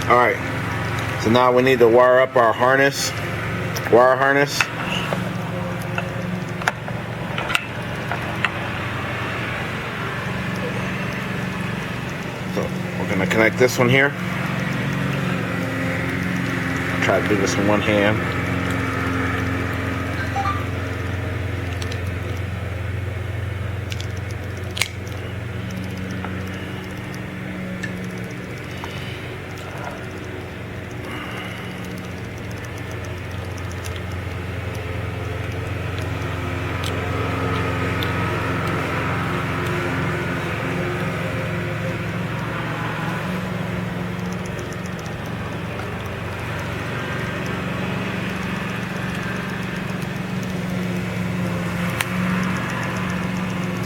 Alright, so now we need to wire up our wire harness. So we're going to connect this one here. Try to do this in one hand.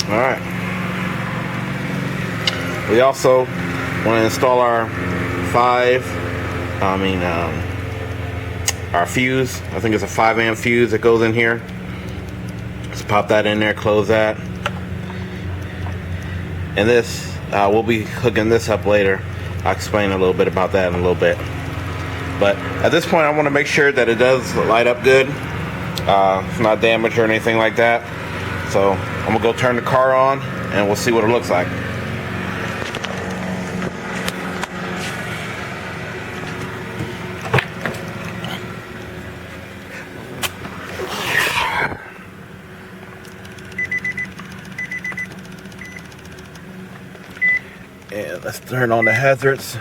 Alright. We also want to install our our fuse. I think it's a 5 amp fuse that goes in here. Just pop that in there, close that. And this, we'll be hooking this up later. I'll explain a little bit about that in a little bit. But at this point I want to make sure that it does light up good. It's not damaged or anything like that. So I'm gonna go turn the car on and we'll see what it looks like. And let's turn on the hazards.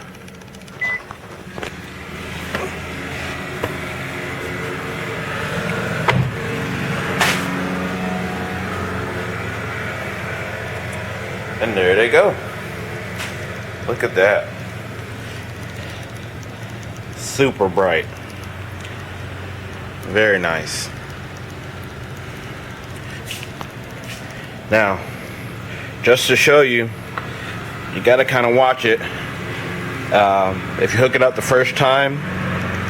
And there they go. Look at that. Super bright. Very nice. Now, just to show you, you got to kind of watch it. If you hook it up the first time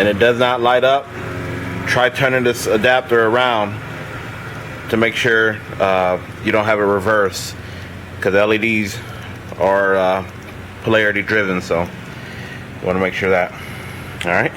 and it does not light up, try turning this adapter around to make sure you don't have it reverse, because LEDs are polarity driven, so you want to make sure that. All right.